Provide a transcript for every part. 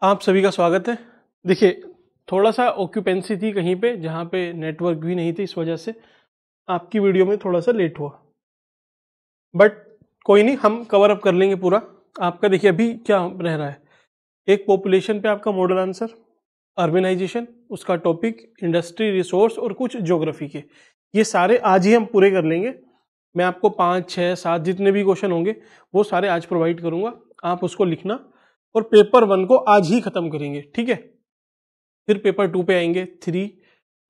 आप सभी का स्वागत है। देखिए, थोड़ा सा ऑक्यूपेंसी थी कहीं पे जहाँ पे नेटवर्क भी नहीं थी, इस वजह से आपकी वीडियो में थोड़ा सा लेट हुआ, बट कोई नहीं, हम कवर अप कर लेंगे पूरा। आपका देखिए अभी क्या रह रहा है, एक पॉपुलेशन पे आपका मॉडल आंसर, अर्बनाइजेशन, उसका टॉपिक, इंडस्ट्री, रिसोर्स और कुछ ज्योग्राफी के, ये सारे आज ही हम पूरे कर लेंगे। मैं आपको 5, 6, 7 जितने भी क्वेश्चन होंगे वो सारे आज प्रोवाइड करूंगा, आप उसको लिखना और पेपर 1 को आज ही खत्म करेंगे, ठीक है। फिर पेपर 2 पे आएंगे, 3,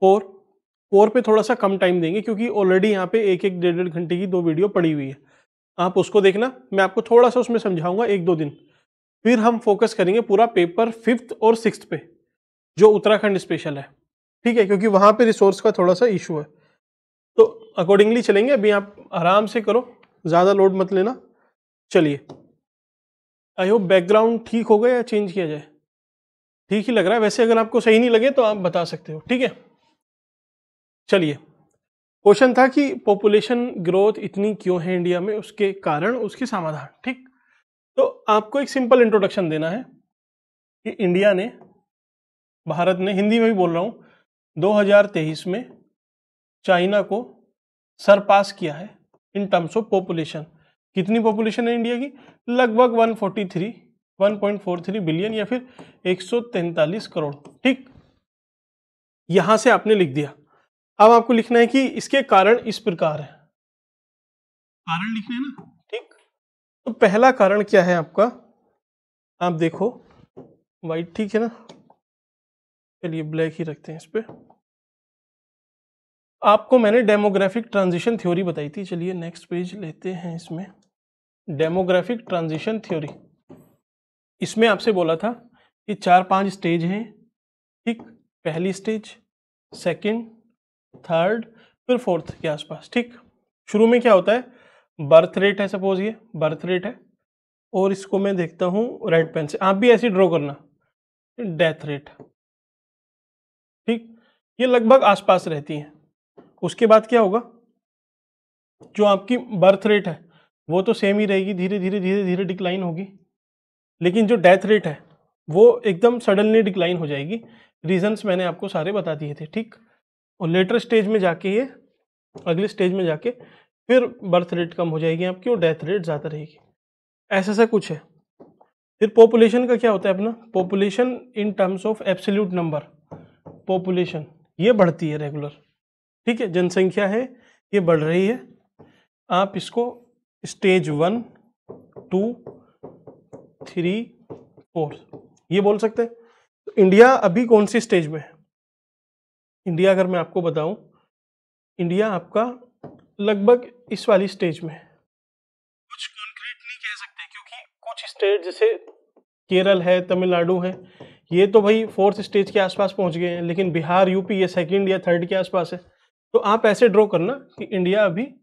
4 पे थोड़ा सा कम टाइम देंगे क्योंकि ऑलरेडी यहाँ पे एक 1.5 घंटे की 2 वीडियो पड़ी हुई है, आप उसको देखना। मैं आपको थोड़ा सा उसमें समझाऊंगा 1-2 दिन। फिर हम फोकस करेंगे पूरा पेपर 5th और 6th पे, जो उत्तराखंड स्पेशल है, ठीक है, क्योंकि वहां पे रिसोर्स का थोड़ा सा इशू है, तो अकॉर्डिंगली चलेंगे। अभी आप आराम से करो, ज्यादा लोड मत लेना। चलिए, आई होप बैकग्राउंड ठीक हो गया या चेंज किया जाए? ठीक ही लग रहा है वैसे, अगर आपको सही नहीं लगे तो आप बता सकते हो, ठीक है। चलिए, क्वेश्चन था कि पॉपुलेशन ग्रोथ इतनी क्यों है इंडिया में, उसके कारण, उसके समाधान, ठीक। तो आपको एक सिंपल इंट्रोडक्शन देना है कि इंडिया ने, भारत ने, हिंदी में भी बोल रहा हूं, 2023 में चाइना को सरपास किया है इन टर्म्स ऑफ पॉपुलेशन। कितनी पॉपुलेशन है इंडिया की? लगभग 143 बिलियन या फिर 143 करोड़, ठीक। यहां से आपने लिख दिया। अब आपको लिखना है कि इसके कारण इस प्रकार है, कारण लिखना है ना, ठीक। तो पहला कारण क्या है आपका, आप देखो, वाइट ठीक है ना, चलिए ब्लैक ही रखते हैं इस पे। आपको मैंने डेमोग्राफिक ट्रांजिशन थ्योरी बताई थी, चलिए नेक्स्ट पेज लेते हैं। इसमें डेमोग्राफिक ट्रांजिशन थ्योरी, इसमें आपसे बोला था कि 4-5 स्टेज हैं, ठीक। पहली स्टेज, सेकंड, थर्ड, फिर फोर्थ के आसपास, ठीक। शुरू में क्या होता है, बर्थ रेट है, सपोज ये बर्थ रेट है, और इसको मैं देखता हूं रेड पेन से, आप भी ऐसे ड्रॉ करना, डेथ रेट, ठीक। ये लगभग आसपास रहती हैं। उसके बाद क्या होगा, जो आपकी बर्थ रेट है वो तो सेम ही रहेगी, धीरे धीरे धीरे धीरे डिक्लाइन होगी, लेकिन जो डेथ रेट है वो एकदम सडनली डिक्लाइन हो जाएगी। रीजंस मैंने आपको सारे बता दिए थे, ठीक। और लेटर स्टेज में जाके, ये अगले स्टेज में जाके फिर बर्थ रेट कम हो जाएगी आपकी और डेथ रेट ज़्यादा रहेगी, ऐसा सा कुछ है। फिर पॉपुलेशन का क्या होता है अपना, population in terms of absolute number, population ये बढ़ती है रेगुलर, ठीक है, जनसंख्या है ये बढ़ रही है। आप इसको स्टेज 1, 2, 3, 4 ये बोल सकते हैं। तो इंडिया अभी कौन सी स्टेज में है? इंडिया अगर मैं आपको बताऊं, इंडिया आपका लगभग इस वाली स्टेज में है। कुछ कॉन्क्रीट नहीं कह सकते क्योंकि कुछ स्टेट जैसे केरल है, तमिलनाडु है, ये तो भाई 4th स्टेज के आसपास पहुंच गए हैं, लेकिन बिहार, यूपी ये 2nd या 3rd के आसपास है। तो आप ऐसे ड्रॉ करना कि इंडिया अभी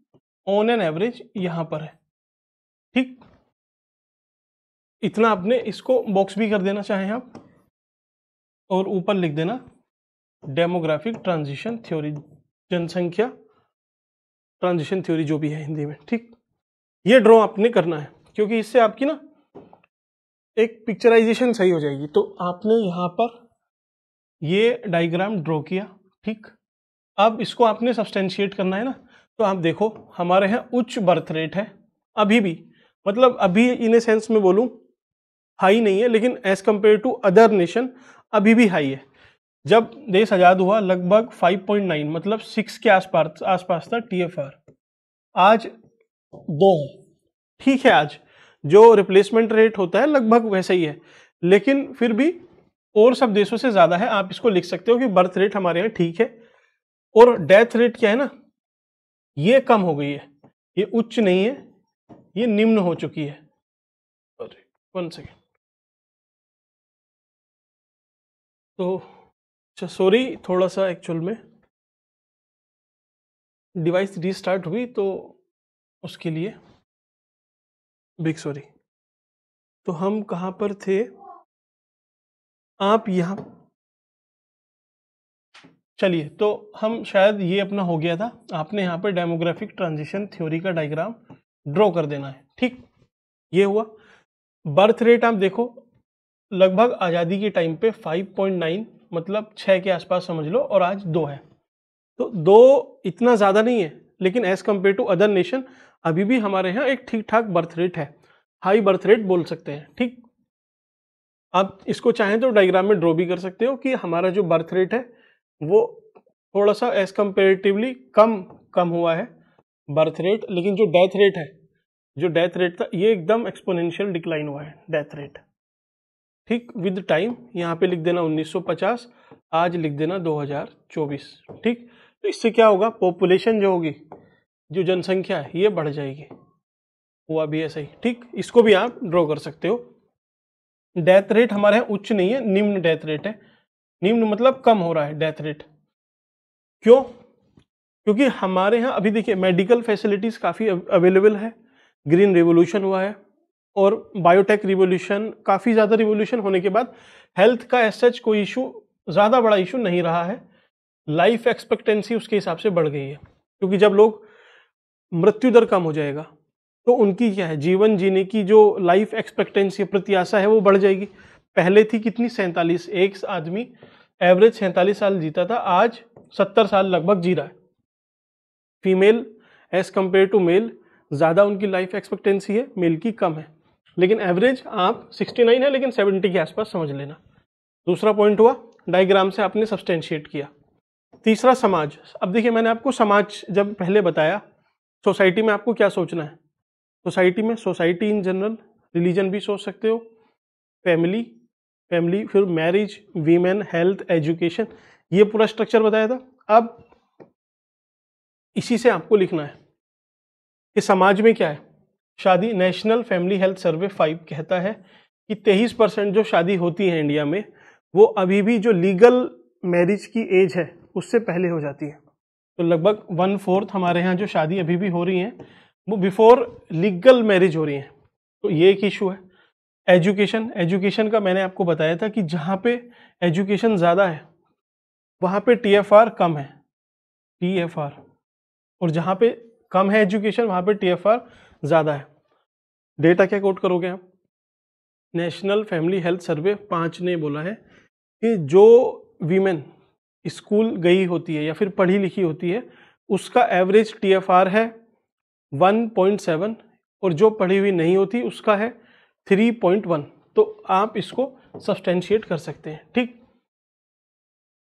ऑन एन एवरेज यहां पर है, ठीक। इतना आपने इसको बॉक्स भी कर देना चाहें आप, और ऊपर लिख देना डेमोग्राफिक ट्रांजिशन थ्योरी, जनसंख्या ट्रांजिशन थ्योरी जो भी है हिंदी में, ठीक। ये ड्रॉ आपने करना है क्योंकि इससे आपकी ना एक पिक्चराइजेशन सही हो जाएगी। तो आपने यहां पर ये डायग्राम ड्रॉ किया, ठीक। अब इसको आपने सब्सटेंशिएट करना है ना, तो आप देखो हमारे यहाँ उच्च बर्थ रेट है अभी भी, मतलब अभी इन ए सेंस में बोलूं हाई नहीं है, लेकिन as compare to other nation अभी भी हाई है। जब देश आजाद हुआ लगभग 5.9 मतलब 6 के आसपास था TFR, आज 2 है, ठीक है। आज जो रिप्लेसमेंट रेट होता है लगभग वैसा ही है, लेकिन फिर भी और सब देशों से ज्यादा है। आप इसको लिख सकते हो कि बर्थ रेट हमारे यहाँ ठीक है, और डेथ रेट क्या है ना, ये कम हो गई है, ये उच्च नहीं है, ये निम्न हो चुकी है। 1 सेकेंड, तो अच्छा सॉरी, थोड़ा सा एक्चुअल में डिवाइस रीस्टार्ट हुई तो उसके लिए बिग सॉरी। तो हम कहां पर थे, आप यहां, चलिए, तो हम शायद ये अपना हो गया था। आपने यहाँ पर डेमोग्राफिक ट्रांजिशन थ्योरी का डायग्राम ड्रॉ कर देना है, ठीक। ये हुआ। बर्थ रेट आप देखो लगभग आज़ादी के टाइम पे 5.9 मतलब 6 के आसपास समझ लो, और आज 2 है। तो 2 इतना ज़्यादा नहीं है, लेकिन as compare to other nation अभी भी हमारे यहाँ एक ठीक ठाक बर्थ रेट है, हाई बर्थ रेट बोल सकते हैं। ठीक, आप इसको चाहें तो डायग्राम में ड्रॉ भी कर सकते हो कि हमारा जो बर्थ रेट है वो थोड़ा सा एज कंपेरेटिवली कम हुआ है बर्थ रेट, लेकिन जो डेथ रेट था ये एकदम एक्सपोनेंशियल डिक्लाइन हुआ है डेथ रेट। ठीक, विद टाइम यहाँ पे लिख देना 1950, आज लिख देना 2024। ठीक, तो इससे क्या होगा, पॉपुलेशन जो होगी, जो जनसंख्या है ये बढ़ जाएगी, हुआ भी ऐसा ही। ठीक, इसको भी आप ड्रॉ कर सकते हो। डेथ रेट हमारे यहाँ उच्च नहीं है, निम्न डेथ रेट है। निम्न मतलब कम हो रहा है डेथ रेट। क्यों? क्योंकि हमारे यहाँ अभी देखिए मेडिकल फैसिलिटीज काफ़ी अवेलेबल है, ग्रीन रिवोल्यूशन हुआ है, और बायोटेक रिवोल्यूशन, काफ़ी ज़्यादा रिवोल्यूशन होने के बाद हेल्थ का एज सच कोई इशू, ज़्यादा बड़ा इशू नहीं रहा है। लाइफ एक्सपेक्टेंसी उसके हिसाब से बढ़ गई है, क्योंकि जब लोग मृत्यु दर कम हो जाएगा तो उनकी क्या है, जीवन जीने की जो लाइफ एक्सपेक्टेंसी प्रत्याशा है वो बढ़ जाएगी। पहले थी कितनी, 47, एक आदमी एवरेज 47 साल जीता था, आज 70 साल लगभग जी रहा है। Female as compare to male ज़्यादा उनकी लाइफ एक्सपेक्टेंसी है, मेल की कम है, लेकिन एवरेज आप 69 है, लेकिन 70 के आसपास समझ लेना। दूसरा पॉइंट हुआ, डायग्राम से आपने सब्सटेंशिएट किया। तीसरा, समाज। अब देखिए मैंने आपको समाज जब पहले बताया, सोसाइटी में आपको क्या सोचना है, सोसाइटी में सोसाइटी इन जनरल, रिलीजन भी सोच सकते हो, फैमिली, फिर मैरिज, वीमेन, हेल्थ, एजुकेशन, ये पूरा स्ट्रक्चर बताया था। अब इसी से आपको लिखना है कि समाज में क्या है, शादी। नेशनल फैमिली हेल्थ सर्वे 5 कहता है कि 23% जो शादी होती है इंडिया में वो अभी भी जो लीगल मैरिज की एज है उससे पहले हो जाती है। तो लगभग 1/4 हमारे यहाँ जो शादी अभी भी हो रही हैं वो बिफोर लीगल मैरिज हो रही हैं। तो ये एक इशू है। एजुकेशन का मैंने आपको बताया था कि जहाँ पे एजुकेशन ज़्यादा है वहाँ पे TFR कम है, TFR, और जहाँ पे कम है एजुकेशन वहाँ पे TFR ज़्यादा है। डेटा क्या कोट करोगे आप, नेशनल फैमिली हेल्थ सर्वे 5 ने बोला है कि जो वीमेन स्कूल गई होती है या फिर पढ़ी लिखी होती है उसका एवरेज TFR है 1.7, और जो पढ़ी हुई नहीं होती उसका है 3.1। तो आप इसको सब्सटेंशिएट कर सकते हैं। ठीक,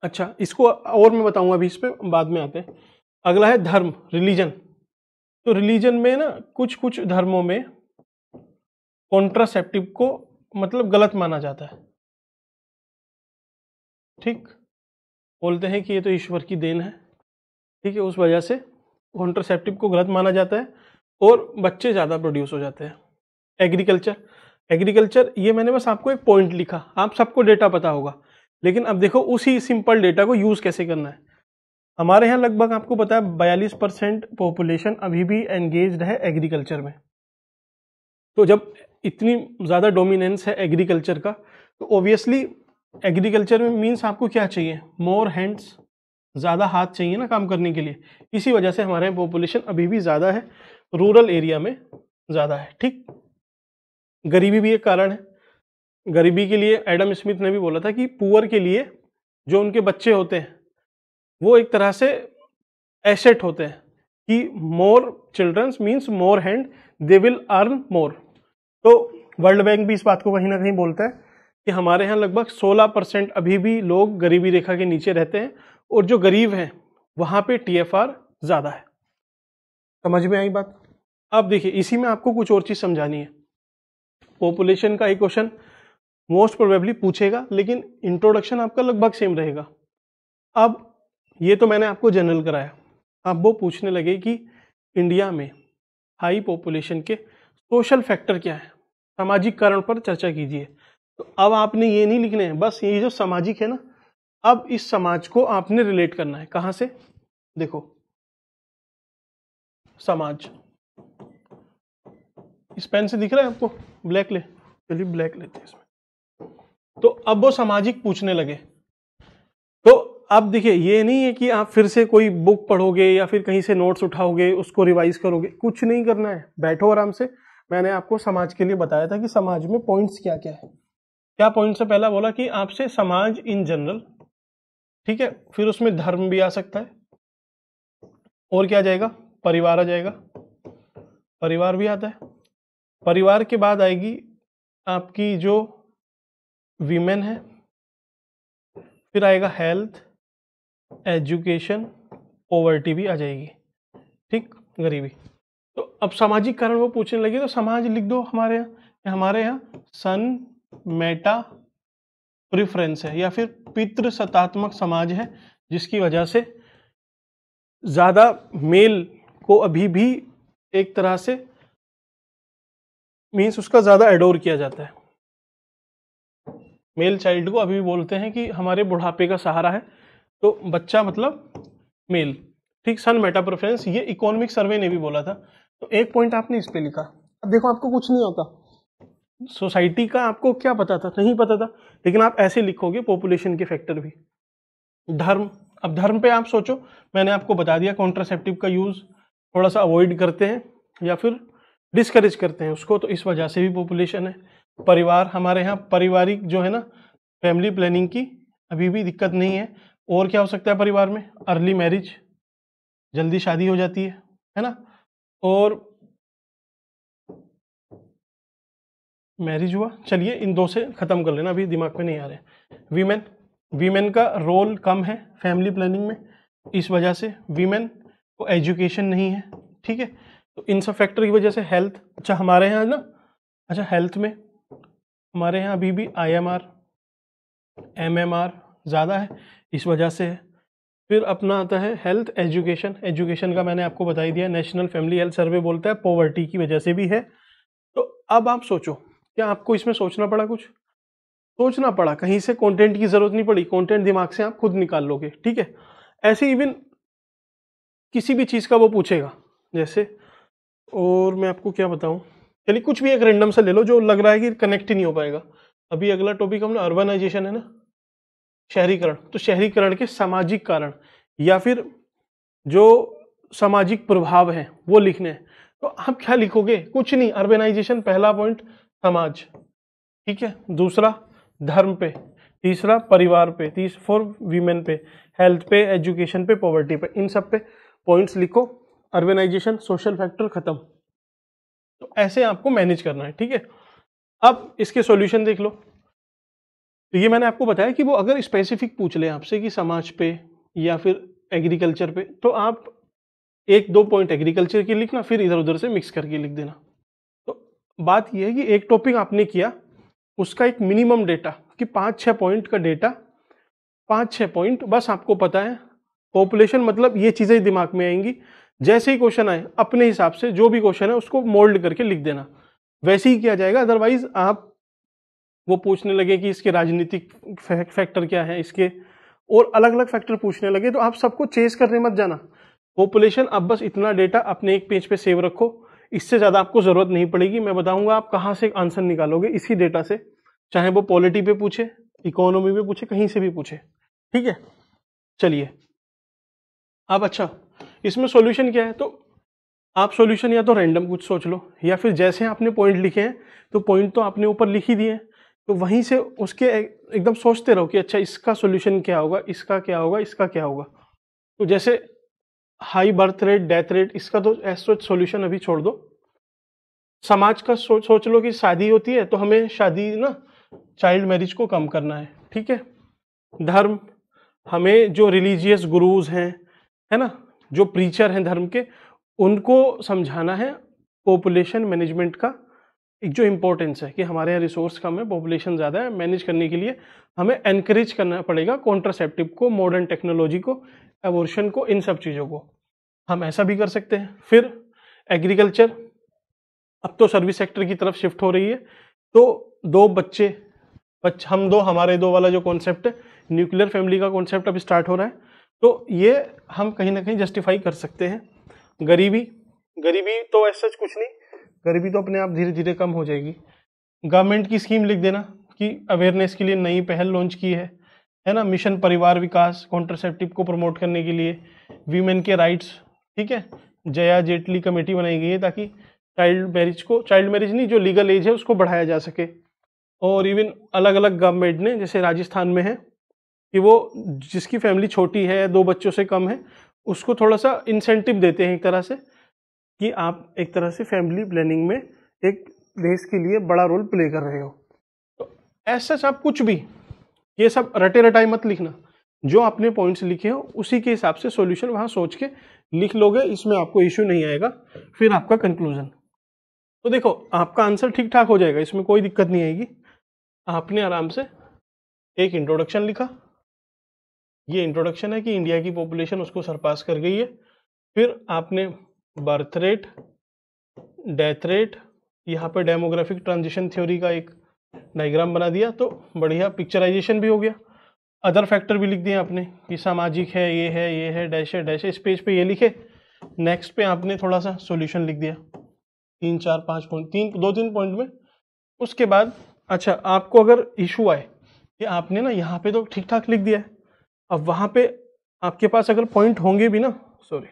अच्छा, इसको और मैं बताऊंगा, अभी इस पे बाद में आते हैं। अगला है धर्म, रिलीजन। तो रिलीजन में ना कुछ धर्मों में कॉन्ट्रासेप्टिव को मतलब गलत माना जाता है। ठीक, बोलते हैं कि ये तो ईश्वर की देन है। ठीक है, उस वजह से कॉन्ट्रासेप्टिव को गलत माना जाता है और बच्चे ज़्यादा प्रोड्यूस हो जाते हैं। एग्रीकल्चर, ये मैंने बस आपको एक पॉइंट लिखा, आप सबको डेटा पता होगा, लेकिन अब देखो उसी सिंपल डेटा को यूज़ कैसे करना है। हमारे यहाँ लगभग आपको पता है 42% पॉपुलेशन अभी भी एंगेज्ड है एग्रीकल्चर में। तो जब इतनी ज़्यादा डोमिनेंस है एग्रीकल्चर का, तो ऑब्वियसली एग्रीकल्चर में मीन्स आपको क्या चाहिए, मोर हैंड्स, ज़्यादा हाथ चाहिए ना काम करने के लिए। इसी वजह से हमारे यहाँ पॉपुलेशन अभी भी ज़्यादा है, रूरल एरिया में ज़्यादा है। ठीक, गरीबी भी एक कारण है। गरीबी के लिए एडम स्मिथ ने भी बोला था कि पुअर के लिए जो उनके बच्चे होते हैं वो एक तरह से एसेट होते हैं, कि more childrens means more hand, they will earn more. तो वर्ल्ड बैंक भी इस बात को कहीं ना कहीं बोलता है कि हमारे यहाँ लगभग 16% अभी भी लोग गरीबी रेखा के नीचे रहते हैं, और जो गरीब हैं वहाँ पे TFR ज़्यादा है। समझ में आई बात? अब देखिए इसी में आपको कुछ और चीज़ समझानी है। पॉपुलेशन का एक क्वेश्चन मोस्ट प्रोबेबली पूछेगा, लेकिन इंट्रोडक्शन आपका लगभग सेम रहेगा। अब ये तो मैंने आपको जनरल कराया, अब वो पूछने लगे कि इंडिया में हाई पॉपुलेशन के सोशल फैक्टर क्या है, सामाजिक कारण पर चर्चा कीजिए। तो अब आपने ये नहीं लिखने हैं, बस ये जो सामाजिक है ना, अब इस समाज को आपने रिलेट करना है। कहाँ से? देखो, समाज इस पेन से दिख रहा है आपको, ब्लैक ले, चलिए ब्लैक लेते हैं इसमें। तो अब वो सामाजिक पूछने लगे। तो अब देखिए ये नहीं है कि आप फिर से कोई बुक पढ़ोगे या फिर कहीं से नोट्स उठाओगे उसको रिवाइज करोगे, कुछ नहीं करना है, बैठो आराम से। मैंने आपको समाज के लिए बताया था कि समाज में पॉइंट्स क्या क्या है। क्या पॉइंट से पहला बोला कि आपसे समाज इन जनरल, ठीक है, फिर उसमें धर्म भी आ सकता है, और क्या आ जाएगा, परिवार आ जाएगा, परिवार भी आता है। परिवार के बाद आएगी आपकी जो वीमेन है, फिर आएगा हेल्थ, एजुकेशन, पॉवर्टी भी आ जाएगी, ठीक, गरीबी। तो अब सामाजिक कारण वो पूछने लगे तो समाज लिख दो हमारे यहाँ सन मेटा प्रेफरेंस है या फिर पितृसत्तात्मक समाज है, जिसकी वजह से ज्यादा मेल को अभी भी एक तरह से मीन्स उसका ज्यादा एडोर किया जाता है। मेल चाइल्ड को अभी भी बोलते हैं कि हमारे बुढ़ापे का सहारा है, तो बच्चा मतलब मेल, ठीक। सन मेटा प्रेफरेंस ये इकोनॉमिक सर्वे ने भी बोला था। तो एक पॉइंट आपने इस पे लिखा। अब देखो आपको कुछ नहीं होता, सोसाइटी का आपको क्या पता था, नहीं पता था, लेकिन आप ऐसे लिखोगे पॉपुलेशन के फैक्टर भी। धर्म, अब धर्म पे आप सोचो, मैंने आपको बता दिया कॉन्ट्रासेप्टिव का यूज थोड़ा सा अवॉइड करते हैं या फिर डिस्करेज करते हैं उसको, तो इस वजह से भी पॉपुलेशन है। परिवार, हमारे यहाँ पारिवारिक जो है ना, फैमिली प्लानिंग की अभी भी दिक्कत नहीं है। और क्या हो सकता है परिवार में, अर्ली मैरिज, जल्दी शादी हो जाती है ना, और मैरिज हुआ, चलिए इन दो से खत्म कर लेना, अभी दिमाग में नहीं आ रहे। वीमेन, वीमेन का रोल कम है फैमिली प्लानिंग में, इस वजह से वीमेन को एजुकेशन नहीं है, ठीक है। तो इन सब फैक्टर की वजह से हेल्थ, अच्छा हमारे यहाँ ना, अच्छा हेल्थ में हमारे यहाँ अभी भी IMR MMR ज़्यादा है, इस वजह से है। फिर अपना आता है हेल्थ, एजुकेशन, एजुकेशन का मैंने आपको बता ही दिया, नेशनल फैमिली हेल्थ सर्वे बोलता है पॉवर्टी की वजह से भी है। तो अब आप सोचो, क्या आपको इसमें सोचना पड़ा, कुछ सोचना पड़ा, कहीं से कंटेंट की जरूरत नहीं पड़ी, कंटेंट दिमाग से आप खुद निकाल लोगे, ठीक है। ऐसे इवन किसी भी चीज़ का वो पूछेगा, जैसे, और मैं आपको क्या बताऊं, चलिए कुछ भी एक रैंडम से ले लो जो लग रहा है कि कनेक्ट ही नहीं हो पाएगा। अभी अगला टॉपिक हमने अर्बनाइजेशन है ना, शहरीकरण, तो शहरीकरण के सामाजिक कारण या फिर जो सामाजिक प्रभाव है वो लिखने हैं। तो आप क्या लिखोगे, कुछ नहीं, अर्बनाइजेशन पहला पॉइंट, समाज, ठीक है, दूसरा धर्म पे, तीसरा परिवार पे, फोर वीमेन पे, हेल्थ पे, एजुकेशन पे, पॉवर्टी पे, इन सब पे पॉइंट्स लिखो। अर्बनाइजेशन, सोशल फैक्टर, खत्म। तो ऐसे आपको मैनेज करना है, ठीक है। अब इसके सॉल्यूशन देख लो। तो ये मैंने आपको बताया कि वो अगर स्पेसिफिक पूछ ले आपसे कि समाज पे या फिर एग्रीकल्चर पे, तो आप एक दो पॉइंट एग्रीकल्चर के लिखना, फिर इधर उधर से मिक्स करके लिख देना। तो बात यह है कि एक टॉपिक आपने किया, उसका एक मिनिमम डेटा कि 5-6 पॉइंट का डेटा, 5-6 पॉइंट बस आपको पता है। पॉपुलेशन मतलब ये चीजें दिमाग में आएंगी, जैसे ही क्वेश्चन आए अपने हिसाब से जो भी क्वेश्चन है उसको मोल्ड करके लिख देना, वैसे ही किया जाएगा। अदरवाइज आप वो पूछने लगे कि इसके राजनीतिक फैक्टर क्या है, इसके और अलग अलग फैक्टर पूछने लगे, तो आप सबको चेस करने मत जाना। पॉपुलेशन अब बस इतना डेटा अपने एक पेज पे सेव रखो, इससे ज्यादा आपको जरूरत नहीं पड़ेगी। मैं बताऊंगा आप कहां से आंसर निकालोगे इसी डेटा से, चाहे वो पॉलिटी पे पूछे, इकोनॉमी पे पूछे, कहीं से भी पूछे, ठीक है। चलिए अब अच्छा, इसमें सॉल्यूशन क्या है, तो आप सॉल्यूशन या तो रैंडम कुछ सोच लो, या फिर जैसे आपने पॉइंट लिखे हैं तो पॉइंट तो आपने ऊपर लिख ही दिए, तो वहीं से उसके एकदम सोचते रहो कि अच्छा इसका सॉल्यूशन क्या होगा, इसका क्या होगा, इसका क्या होगा। तो जैसे high birth rate, death rate, इसका तो ऐसा सॉल्यूशन अभी छोड़ दो। समाज का सोच लो कि शादी होती है तो हमें शादी ना, चाइल्ड मैरिज को कम करना है, ठीक है। धर्म, हमें जो रिलीजियस गुरुज हैं, है ना, जो प्रीचर हैं धर्म के, उनको समझाना है पॉपुलेशन मैनेजमेंट का एक जो इम्पोर्टेंस है कि हमारे यहाँ रिसोर्स कम है, पॉपुलेशन ज़्यादा है, मैनेज करने के लिए हमें एनकरेज करना पड़ेगा कॉन्ट्रासेप्टिव को, मॉडर्न टेक्नोलॉजी को, एबॉर्शन को, इन सब चीज़ों को हम ऐसा भी कर सकते हैं। फिर एग्रीकल्चर, अब तो सर्विस सेक्टर की तरफ शिफ्ट हो रही है, तो दो बच्चे, हम दो हमारे दो वाला जो कॉन्सेप्ट है, न्यूक्लियर फैमिली का कॉन्सेप्ट अब स्टार्ट हो रहा है, तो ये हम कहीं ना कहीं जस्टिफाई कर सकते हैं। गरीबी, गरीबी तो ऐसा कुछ नहीं, गरीबी तो अपने आप धीरे धीरे कम हो जाएगी। गवर्नमेंट की स्कीम लिख देना कि अवेयरनेस के लिए नई पहल लॉन्च की है ना, मिशन परिवार विकास, कॉन्ट्रासेप्टिव को प्रमोट करने के लिए, वीमेन के राइट्स, ठीक है। जया जेटली कमेटी बनाई गई है ताकि चाइल्ड मैरिज नहीं, जो लीगल एज है उसको बढ़ाया जा सके। और इवन अलग अलग गवर्नमेंट ने, जैसे राजस्थान में है कि वो जिसकी फैमिली छोटी है, 2 बच्चों से कम है, उसको थोड़ा सा इंसेंटिव देते हैं एक तरह से कि आप एक तरह से फैमिली प्लानिंग में एक देश के लिए बड़ा रोल प्ले कर रहे हो। तो ऐसा सब कुछ भी, ये सब रटे रटाई मत लिखना, जो आपने पॉइंट्स लिखे हो उसी के हिसाब से सॉल्यूशन वहां सोच के लिख लोगे, इसमें आपको इश्यू नहीं आएगा। फिर आपका कंक्लूजन, तो देखो आपका आंसर ठीक ठाक हो जाएगा, इसमें कोई दिक्कत नहीं आएगी। आपने आराम से एक इंट्रोडक्शन लिखा, ये इंट्रोडक्शन है कि इंडिया की पॉपुलेशन उसको सरपास कर गई है। फिर आपने बर्थ रेट, डेथ रेट, यहाँ पे डेमोग्राफिक ट्रांजिशन थ्योरी का एक डायग्राम बना दिया, तो बढ़िया पिक्चराइजेशन भी हो गया। अदर फैक्टर भी लिख दिए आपने कि सामाजिक है, ये है, डैश है, डैश है, इस पेज पे ये लिखे। नेक्स्ट पे आपने थोड़ा सा सॉल्यूशन लिख दिया, 3 4 5 पॉइंट, 2-3 पॉइंट में। उसके बाद अच्छा, आपको अगर इशू आए कि आपने ना यहाँ पे तो ठीक ठाक लिख दिया है, अब वहाँ पे आपके पास अगर पॉइंट होंगे भी ना, सॉरी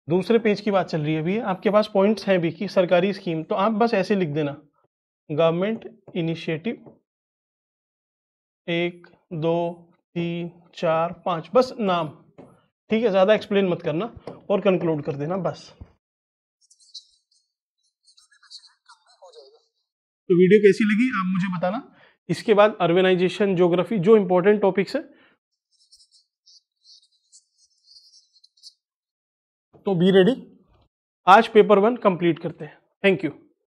दूसरे पेज की बात चल रही है अभी, आपके पास पॉइंट्स हैं भी कि सरकारी स्कीम, तो आप बस ऐसे लिख देना, गवर्नमेंट इनिशिएटिव 1 2 3 4 5, बस नाम, ठीक है, ज़्यादा एक्सप्लेन मत करना और कंक्लूड कर देना बस। तो वीडियो कैसी लगी आप मुझे बताना। इसके बाद अर्बनाइजेशन, ज्योग्राफी, जो इंपॉर्टेंट टॉपिक्स है, तो बी रेडी। आज पेपर 1 कंप्लीट करते हैं। Thank you.